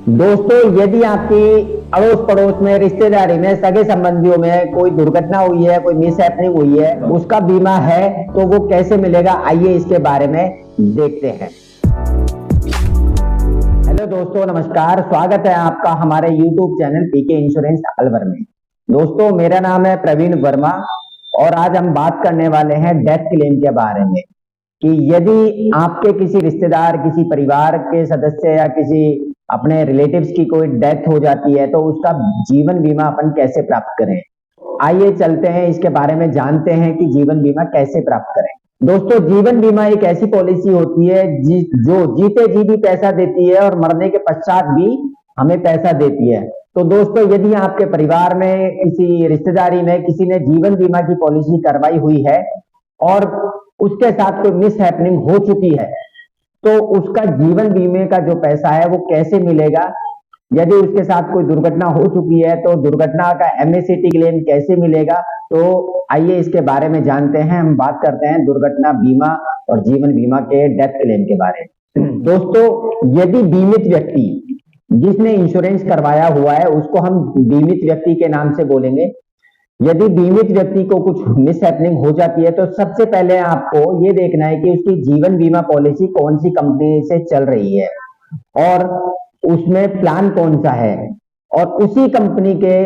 दोस्तों, यदि आपकी अड़ोस पड़ोस में, रिश्तेदारी में, सगे संबंधियों में कोई दुर्घटना हुई है, कोई मिस हैपनिंग हुई है, उसका बीमा है तो वो कैसे मिलेगा, आइए इसके बारे में देखते हैं। हेलो दोस्तों, नमस्कार। स्वागत है आपका हमारे YouTube channel PK insurance Alwar में। दोस्तों, मेरा नाम है प्रवीण वर्मा और आज हम बात करने वाले हैं डेथ क्लेम के बारे में कि यदि आपके किसी रिश्तेदार, किसी परिवार के सदस्य या किसी अपने रिलेटिव्स की कोई डेथ हो जाती है तो उसका जीवन बीमा अपन कैसे प्राप्त करें। आइए चलते हैं, इसके बारे में जानते हैं कि जीवन बीमा कैसे प्राप्त करें। दोस्तों, जीवन बीमा एक ऐसी पॉलिसी होती है जो जीते जी भी पैसा देती है और मरने के पश्चात भी हमें पैसा देती है। तो दोस्तों, यदि आपके परिवार में, किसी रिश्तेदारी में किसी ने जीवन बीमा की पॉलिसी करवाई हुई है और उसके साथ कोई मिस हैपनिंग हो चुकी है तो उसका जीवन बीमे का जो पैसा है वो कैसे मिलेगा। यदि उसके साथ कोई दुर्घटना हो चुकी है तो दुर्घटना का एमएसीटी क्लेम कैसे मिलेगा। तो आइए इसके बारे में जानते हैं। हम बात करते हैं दुर्घटना बीमा और जीवन बीमा के डेथ क्लेम के बारे में। दोस्तों, यदि बीमित व्यक्ति जिसने इंश्योरेंस करवाया हुआ है उसको हम बीमित व्यक्ति के नाम से बोलेंगे। यदि बीमित व्यक्ति को कुछ मिस हैपनिंग हो जाती है तो सबसे पहले आपको ये देखना है कि उसकी जीवन बीमा पॉलिसी कौन सी कंपनी से चल रही है और उसमें प्लान कौन सा है, और उसी कंपनी के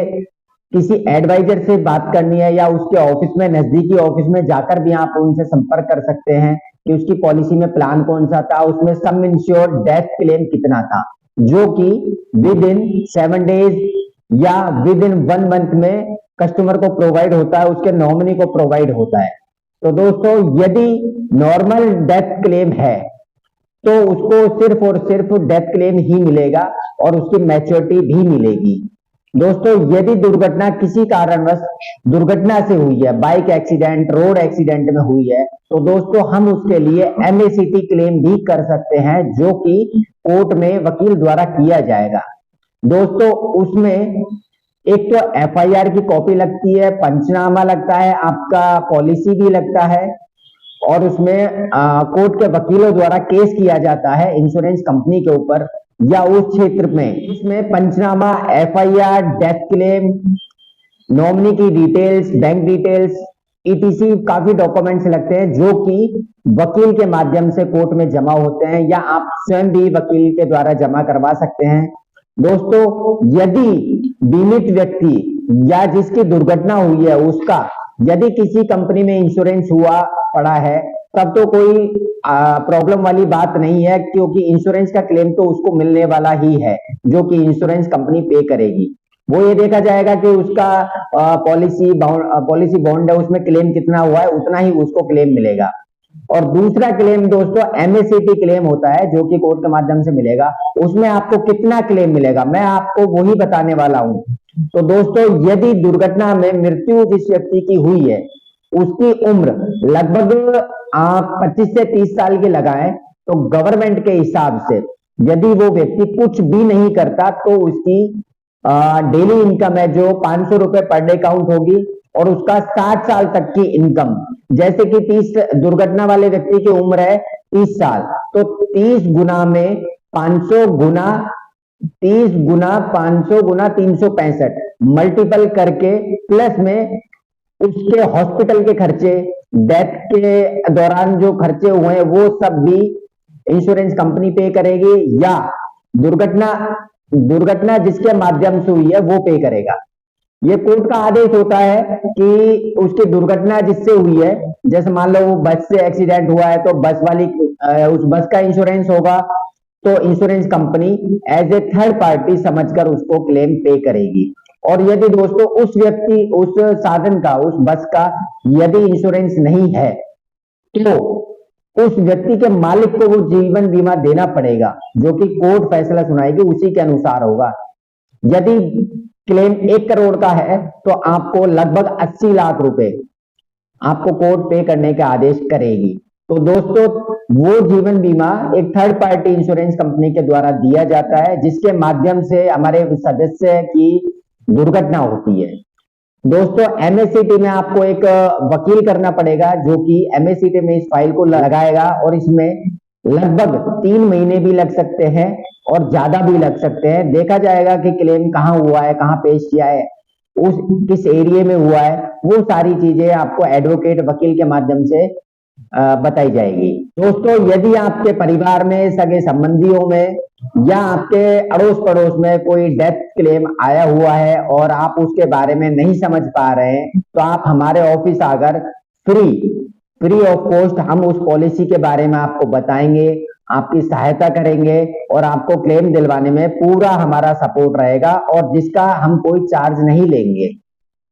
किसी एडवाइजर से बात करनी है या उसके ऑफिस में, नजदीकी ऑफिस में जाकर भी आप उनसे संपर्क कर सकते हैं कि उसकी पॉलिसी में प्लान कौन सा था, उसमें सम इंश्योर्ड डेथ क्लेम कितना था, जो कि विद इन 7 डेज या विद इन 1 मंथ में कस्टमर को प्रोवाइड होता है, उसके नॉमिनी को प्रोवाइड होता है। तो दोस्तों, यदि नॉर्मल डेथ क्लेम है तो उसको सिर्फ और सिर्फ डेथ क्लेम ही मिलेगा और उसकी मैच्योरिटी भी मिलेगी। दोस्तों, यदि दुर्घटना किसी कारणवश दुर्घटना से हुई है, बाइक एक्सीडेंट, रोड एक्सीडेंट में हुई है, तो दोस्तों हम उसके लिए एमएसीटी क्लेम भी कर सकते हैं जो कि कोर्ट में वकील द्वारा किया जाएगा। दोस्तों, उसमें एक तो एफआईआर की कॉपी लगती है, पंचनामा लगता है, आपका पॉलिसी भी लगता है और उसमें कोर्ट के वकीलों द्वारा केस किया जाता है इंश्योरेंस कंपनी के ऊपर या उस क्षेत्र में। इसमें पंचनामा, एफआईआर, डेथ क्लेम, नॉमिनी की डिटेल्स, बैंक डिटेल्स, ईटीसी काफी डॉक्यूमेंट्स लगते हैं जो कि वकील के माध्यम से कोर्ट में जमा होते हैं या आप स्वयं भी वकील के द्वारा जमा करवा सकते हैं। दोस्तों, यदि बीमित व्यक्ति या जिसकी दुर्घटना हुई है उसका यदि किसी कंपनी में इंश्योरेंस हुआ पड़ा है तब तो कोई प्रॉब्लम वाली बात नहीं है, क्योंकि इंश्योरेंस का क्लेम तो उसको मिलने वाला ही है जो कि इंश्योरेंस कंपनी पे करेगी। वो ये देखा जाएगा कि उसका पॉलिसी बॉन्ड है, उसमें क्लेम कितना हुआ है, उतना ही उसको क्लेम मिलेगा। और दूसरा क्लेम दोस्तों एमएसीटी क्लेम होता है जो कि कोर्ट के माध्यम से मिलेगा। उसमें आपको कितना क्लेम मिलेगा मैं आपको वही बताने वाला हूं। तो दोस्तों, यदि दुर्घटना में मृत्यु जिस व्यक्ति की हुई है उसकी उम्र लगभग आप 25 से 30 साल की लगाएं तो गवर्नमेंट के हिसाब से यदि वो व्यक्ति कुछ भी नहीं करता तो उसकी डेली इनकम है जो 500 रुपए पर डे काउंट होगी और उसका 60 साल तक की इनकम, जैसे कि 30 दुर्घटना वाले व्यक्ति की उम्र है 30 साल, तो 30 गुना में 500 गुना 30 गुना 500 गुना 365 मल्टीपल करके प्लस में उसके हॉस्पिटल के खर्चे, डेथ के दौरान जो खर्चे हुए हैं वो सब भी इंश्योरेंस कंपनी पे करेगी या दुर्घटना दुर्घटना जिसके माध्यम से हुई है वो पे करेगा। ये कोर्ट का आदेश होता है कि उसकी दुर्घटना जिससे हुई है, जैसे मान लो वो बस से एक्सीडेंट हुआ है तो बस वाली उस बस का इंश्योरेंस होगा तो insurance company as a third party समझकर उसको क्लेम पे करेगी। और यदि दोस्तों उस व्यक्ति, उस साधन का, उस बस का यदि इंश्योरेंस नहीं है तो उस व्यक्ति के मालिक को वो जीवन बीमा देना पड़ेगा जो कि कोर्ट फैसला सुनाएगी उसी के अनुसार होगा। यदि क्लेम 1 करोड़ का है तो आपको लगभग 80 लाख रुपए आपको कोर्ट पे करने का आदेश करेगी। तो दोस्तों, वो जीवन बीमा एक थर्ड पार्टी इंश्योरेंस कंपनी के द्वारा दिया जाता है जिसके माध्यम से हमारे सदस्य की दुर्घटना होती है। दोस्तों, एमएससीटी में आपको एक वकील करना पड़ेगा जो कि एमएससीटी में इस फाइल को लगाएगा और इसमें लगभग 3 महीने भी लग सकते हैं और ज्यादा भी लग सकते हैं। देखा जाएगा कि क्लेम कहाँ हुआ है, कहाँ पेश किया है, उस किस एरिया में हुआ है, वो सारी चीजें आपको एडवोकेट वकील के माध्यम से बताई जाएगी। दोस्तों, यदि आपके परिवार में, सगे संबंधियों में या आपके अड़ोस पड़ोस में कोई डेथ क्लेम आया हुआ है और आप उसके बारे में नहीं समझ पा रहे हैं, तो आप हमारे ऑफिस आकर फ्री ऑफ कॉस्ट हम उस पॉलिसी के बारे में आपको बताएंगे, आपकी सहायता करेंगे और आपको क्लेम दिलवाने में पूरा हमारा सपोर्ट रहेगा, और जिसका हम कोई चार्ज नहीं लेंगे।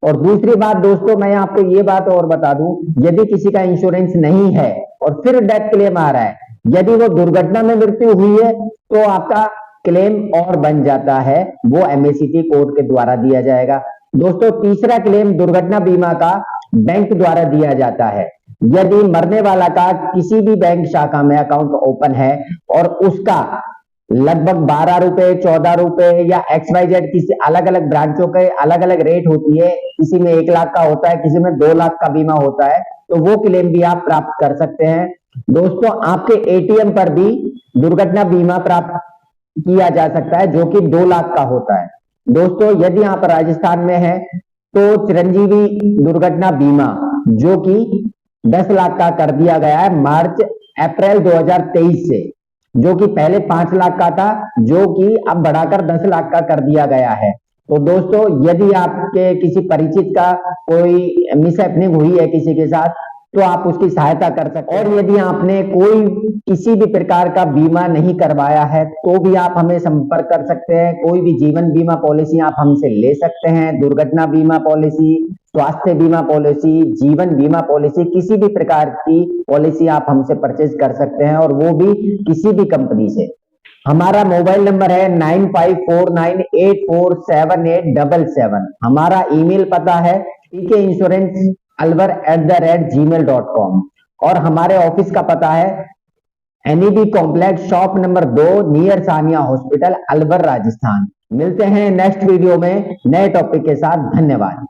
और दूसरी बात दोस्तों, मैं आपको ये बात और बता दूं, यदि किसी का इंश्योरेंस नहीं है और फिर डेथ क्लेम आ रहा है, यदि वो दुर्घटना में मृत्यु हुई है तो आपका क्लेम और बन जाता है, वो एमएसीटी कोर्ट के द्वारा दिया जाएगा। दोस्तों, तीसरा क्लेम दुर्घटना बीमा का बैंक द्वारा दिया जाता है। यदि मरने वाला का किसी भी बैंक शाखा में अकाउंट ओपन है और उसका लगभग 12 रुपए, 14 रुपए या XYZ किसी अलग अलग ब्रांचों के अलग अलग रेट होती है, किसी में 1 लाख का होता है, किसी में 2 लाख का बीमा होता है, तो वो क्लेम भी आप प्राप्त कर सकते हैं। दोस्तों, आपके एटीएम पर भी दुर्घटना बीमा प्राप्त किया जा सकता है जो कि 2 लाख का होता है। दोस्तों, यदि आप राजस्थान में हैं तो चिरंजीवी दुर्घटना बीमा जो कि 10 लाख का कर दिया गया है मार्च अप्रैल 2023 से, जो कि पहले 5 लाख का था, जो कि अब बढ़ाकर 10 लाख का कर दिया गया है। तो दोस्तों, यदि आपके किसी परिचित का कोई मिसहैपनिंग हुई है किसी के साथ, तो आप उसकी सहायता कर सकते हैं। और यदि आपने कोई किसी भी प्रकार का बीमा नहीं करवाया है तो भी आप हमें संपर्क कर सकते हैं। कोई भी जीवन बीमा पॉलिसी आप हमसे ले सकते हैं, दुर्घटना बीमा पॉलिसी, स्वास्थ्य बीमा पॉलिसी, जीवन बीमा पॉलिसी, किसी भी प्रकार की पॉलिसी आप हमसे परचेज कर सकते हैं, और वो भी किसी भी कंपनी से। हमारा मोबाइल नंबर है 9549847877। हमारा ईमेल पता है pkinsurance@gmail.com, और हमारे ऑफिस का पता है NEB complex, shop number 2, near Sania hospital, Alwar, Rajasthan. मिलते हैं नेक्स्ट वीडियो में नए टॉपिक के साथ। धन्यवाद।